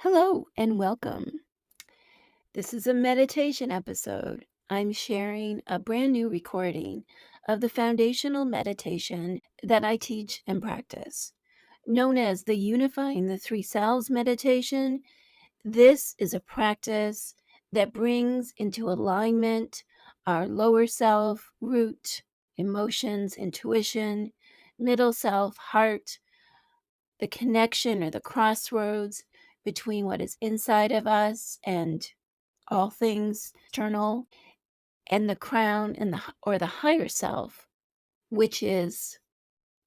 Hello and welcome. This is a meditation episode. I'm sharing a brand new recording of the foundational meditation that I teach and practice, known as the Unifying the Three Selves meditation. This is a practice that brings into alignment our lower self, root, emotions, intuition, middle self, heart, the connection or the crossroads between what is inside of us and all things external, and the crown and the higher self, which is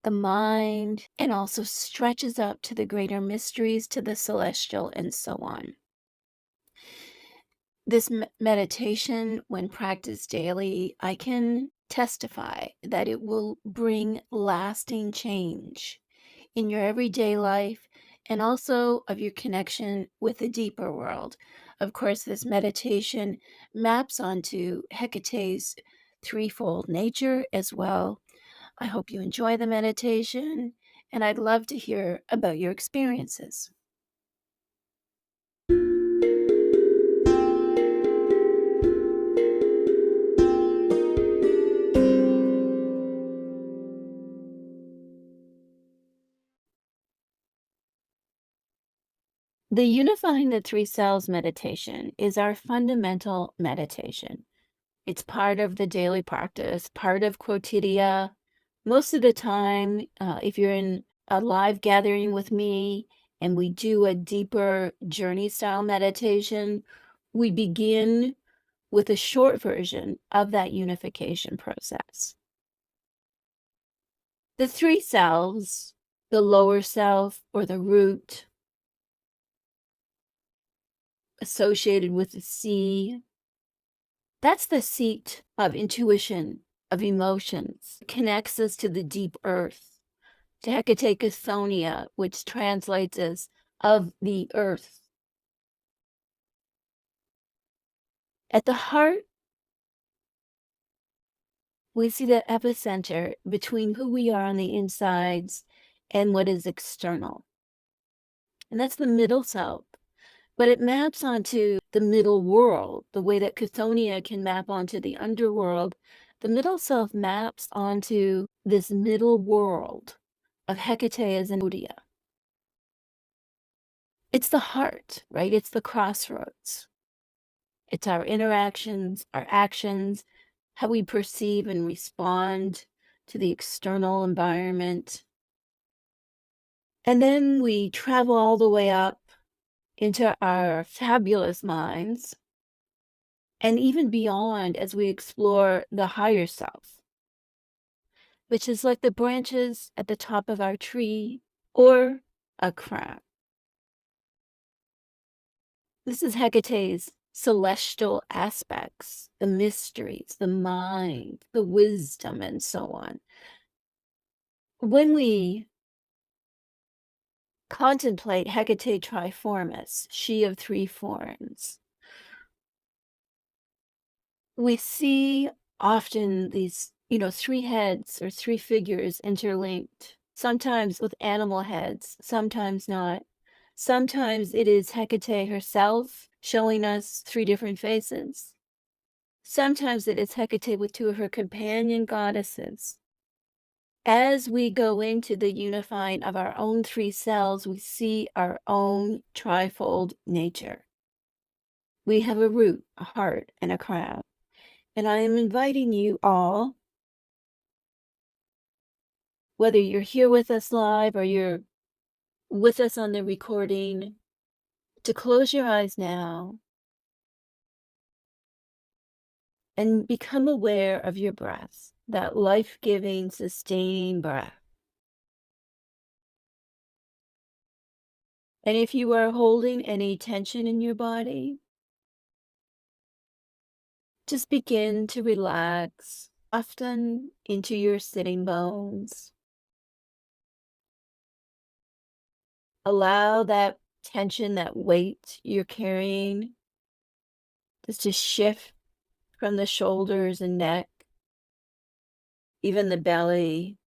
the mind and also stretches up to the greater mysteries, to the celestial, and so on. This meditation, when practiced daily, I can testify that it will bring lasting change in your everyday life and also of your connection with the deeper world. Of course, this meditation maps onto Hecate's threefold nature as well. I hope you enjoy the meditation, and I'd love to hear about your experiences. The Unifying the Three Selves meditation is our fundamental meditation. It's part of the daily practice, part of quotidia. Most of the time, if you're in a live gathering with me and we do a deeper journey style meditation, we begin with a short version of that unification process. The three selves, the lower self or the root, associated with the sea, that's the seat of intuition, of emotions. It connects us to the deep earth, to Hekate Chthoniya, which translates as of the earth. At the heart, we see the epicenter between who we are on the insides and what is external. And that's the middle self. But it maps onto the middle world, the way that Chthoniya can map onto the underworld. The middle self maps onto this middle world of Hekate as an Udaya. It's the heart, right? It's the crossroads. It's our interactions, our actions, how we perceive and respond to the external environment. And then we travel all the way up into our fabulous minds and even beyond as we explore the higher self, which is like the branches at the top of our tree or a crown. This is Hecate's celestial aspects, the mysteries, the mind, the wisdom, and so on. When we contemplate Hekate Triformis, she of three forms, we see often these, three heads or three figures interlinked, sometimes with animal heads, sometimes not. Sometimes it is Hekate herself showing us three different faces. Sometimes it is Hekate with two of her companion goddesses. As we go into the unifying of our own three selves, we see our own trifold nature. We have a root, a heart, and a crown. And I am inviting you all, whether you're here with us live or you're with us on the recording, to close your eyes now and become aware of your breath, that life-giving, sustaining breath. And if you are holding any tension in your body, just begin to relax, soften into your sitting bones. Allow that tension, that weight you're carrying, just to shift from the shoulders and neck, even the belly.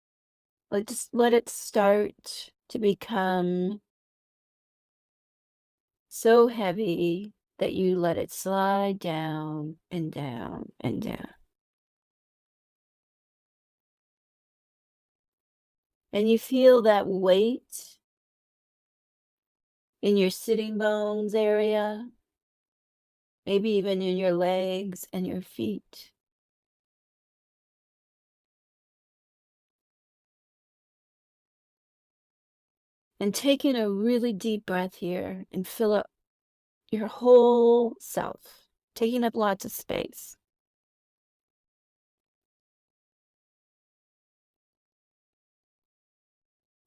Just let it start to become so heavy that you let it slide down and down and down. And you feel that weight in your sitting bones area, maybe even in your legs and your feet. And taking a really deep breath here and fill up your whole self, taking up lots of space.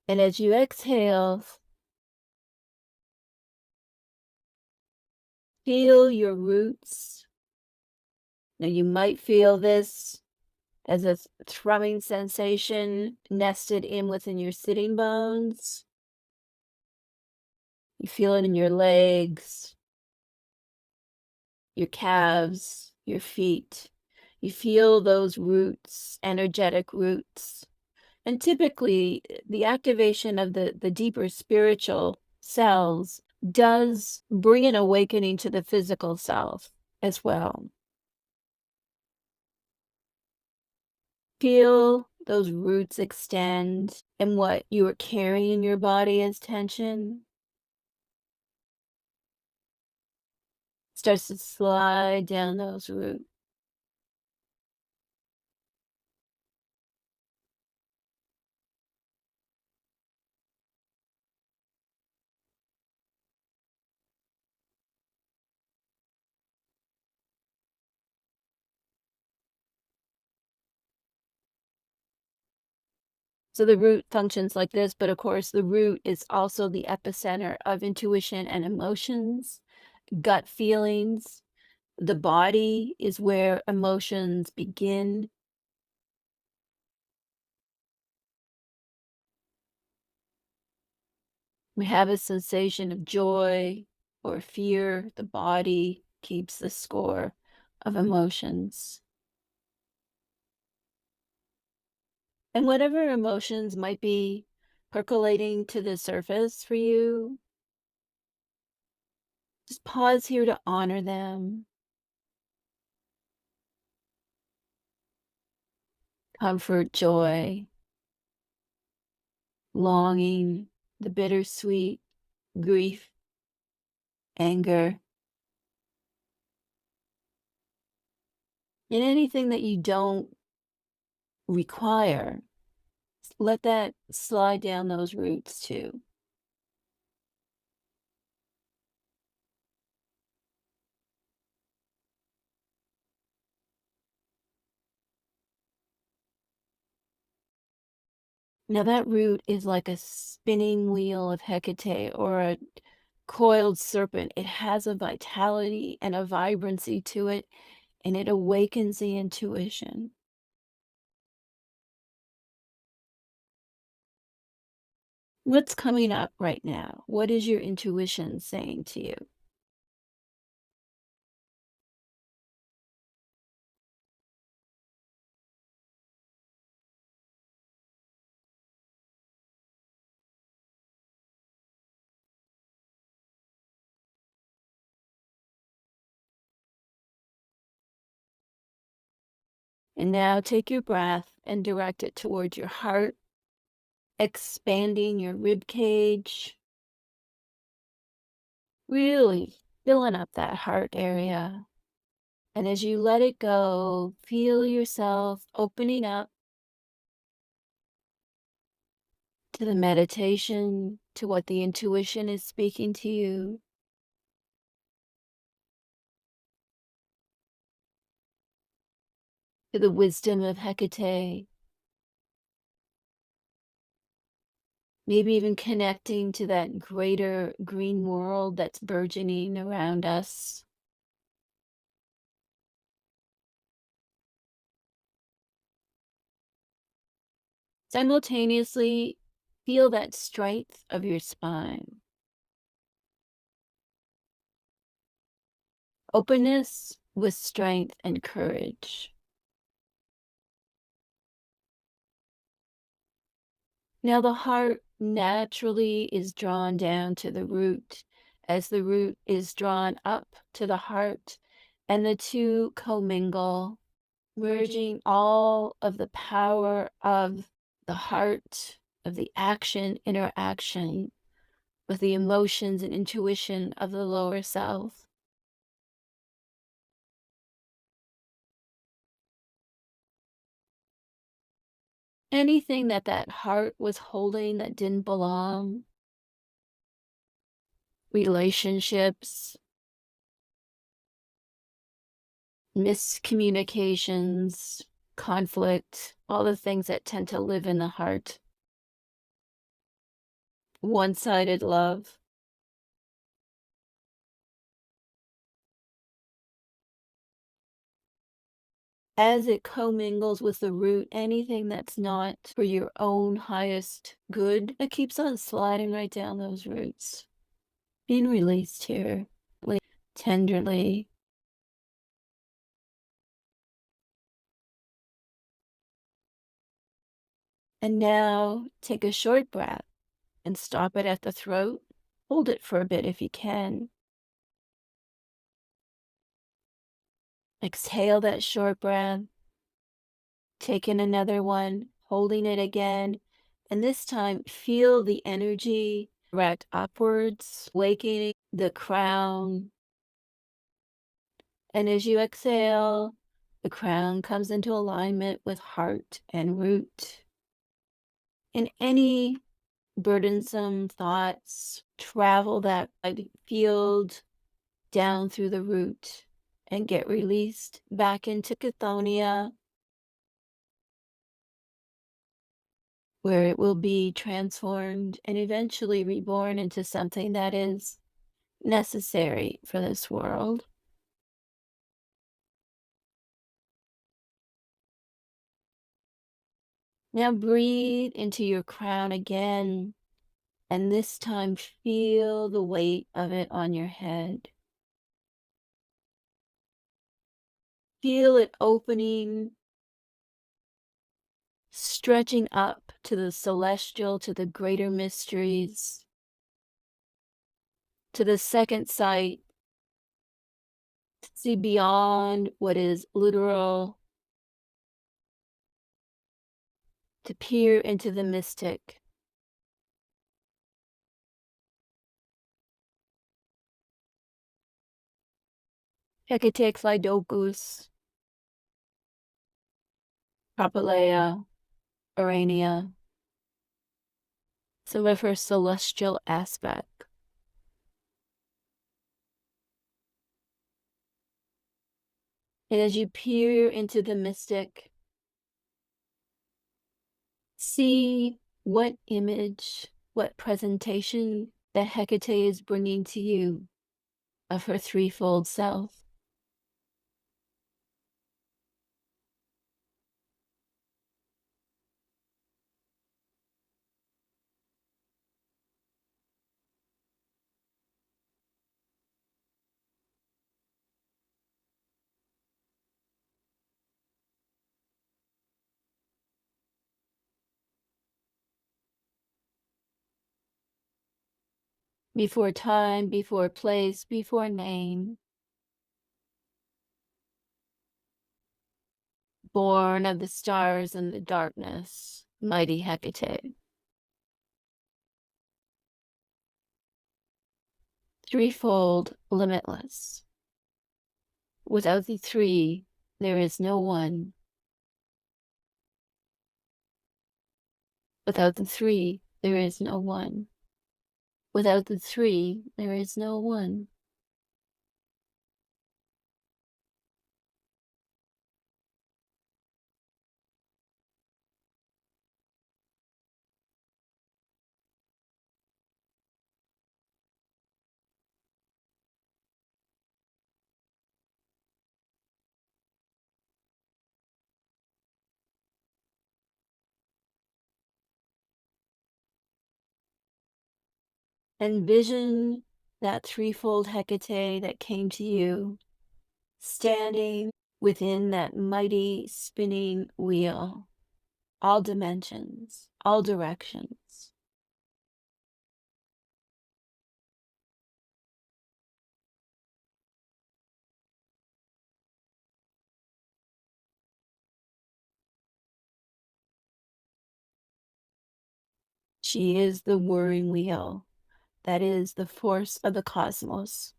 And as you exhale, feel your roots. Now, you might feel this as a thrumming sensation nested in within your sitting bones. You feel it in your legs, your calves, your feet. You feel those roots, energetic roots. And typically, the activation of the deeper spiritual selves does bring an awakening to the physical self as well. Feel those roots extend and what you are carrying in your body as tension starts to slide down those roots. So the root functions like this, but of course, the root is also the epicenter of intuition and emotions, gut feelings. The body is where emotions begin. We have a sensation of joy or fear. The body keeps the score of emotions. And whatever emotions might be percolating to the surface for you, just pause here to honor them. Comfort, joy, longing, the bittersweet, grief, anger, and anything that you don't require, let that slide down those roots too. Now that root is like a spinning wheel of Hekate or a coiled serpent. It has a vitality and a vibrancy to it, and it awakens the intuition. What's coming up right now? What is your intuition saying to you? And now take your breath and direct it towards your heart, expanding your rib cage, really filling up that heart area. And as you let it go, feel yourself opening up to the meditation, to what the intuition is speaking to you, to the wisdom of Hecate, maybe even connecting to that greater green world that's burgeoning around us. Simultaneously, feel that strength of your spine. Openness with strength and courage. Now the heart naturally is drawn down to the root as the root is drawn up to the heart and the two commingle, merging all of the power of the heart, of the action, interaction with the emotions and intuition of the lower self. Anything that that heart was holding that didn't belong, relationships, miscommunications, conflict, all the things that tend to live in the heart, one-sided love. As it commingles with the root, anything that's not for your own highest good, it keeps on sliding right down those roots, being released here, tenderly. And now take a short breath and stop it at the throat. Hold it for a bit if you can. Exhale that short breath. Take in another one, holding it again. And this time, feel the energy direct upwards, waking the crown. And as you exhale, the crown comes into alignment with heart and root. And any burdensome thoughts travel that field down through the root and get released back into Cathonia, where it will be transformed and eventually reborn into something that is necessary for this world. Now breathe into your crown again, and this time feel the weight of it on your head. Feel it opening, stretching up to the celestial, to the greater mysteries, to the second sight, to see beyond what is literal, to peer into the mystic. Hekate Triformis, Propylaea, Urania, some of her celestial aspect. And as you peer into the mystic, see what image, what presentation that Hekate is bringing to you of her threefold self. Before time, before place, before name, born of the stars and the darkness, mighty Hekate. Threefold, limitless. Without the three, there is no one. Without the three, there is no one. Without the three, there is no one. Envision that threefold Hekate that came to you, standing within that mighty spinning wheel, all dimensions, all directions. She is the whirring wheel. That is the force of the cosmos.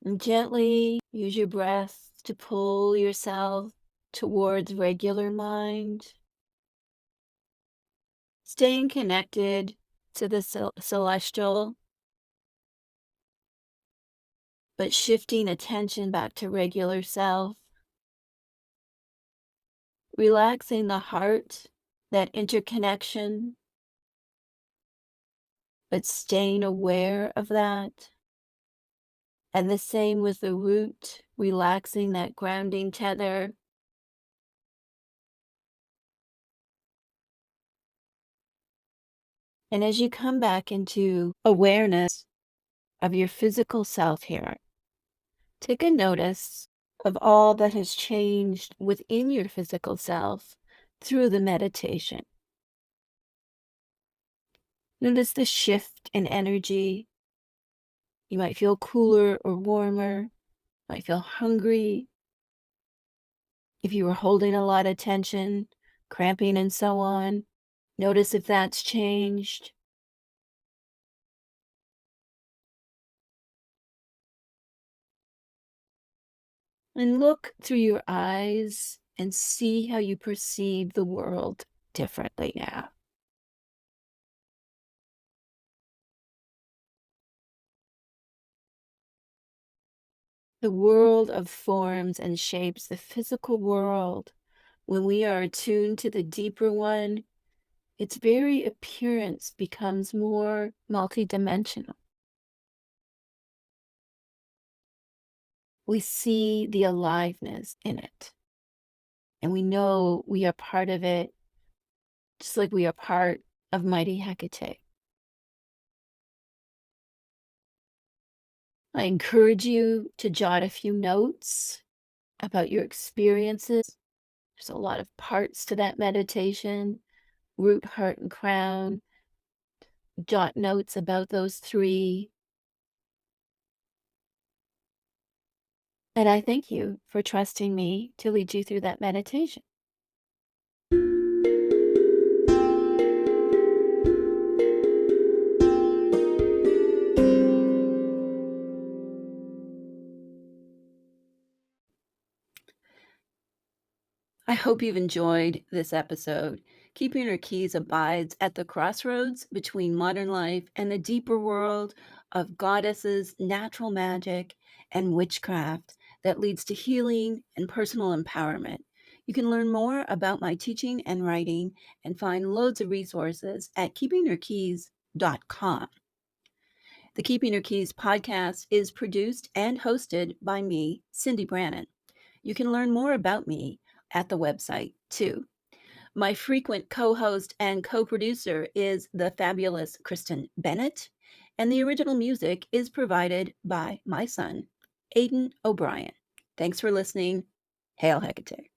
And gently use your breath to pull yourself towards regular mind, staying connected to the celestial, but shifting attention back to regular self, relaxing the heart, that interconnection, but staying aware of that. And the same with the root, relaxing that grounding tether. And as you come back into awareness of your physical self here, take a notice of all that has changed within your physical self through the meditation. Notice the shift in energy. You might feel cooler or warmer, might feel hungry. If you were holding a lot of tension, cramping and so on, notice if that's changed. And look through your eyes and see how you perceive the world differently now. The world of forms and shapes, the physical world, when we are attuned to the deeper one, its very appearance becomes more multidimensional. We see the aliveness in it, and we know we are part of it, just like we are part of mighty Hekate. I encourage you to jot a few notes about your experiences. There's a lot of parts to that meditation: root, heart, and crown. Jot notes about those three. And I thank you for trusting me to lead you through that meditation. I hope you've enjoyed this episode. Keeping Her Keys abides at the crossroads between modern life and the deeper world of goddesses, natural magic, and witchcraft that leads to healing and personal empowerment. You can learn more about my teaching and writing and find loads of resources at keepingherkeys.com. The Keeping Her Keys podcast is produced and hosted by me, Cindy Brannon. You can learn more about me at the website, too. My frequent co-host and co-producer is the fabulous Kristen Bennett, and the original music is provided by my son, Aidan O'Brien. Thanks for listening. Hail Hekate.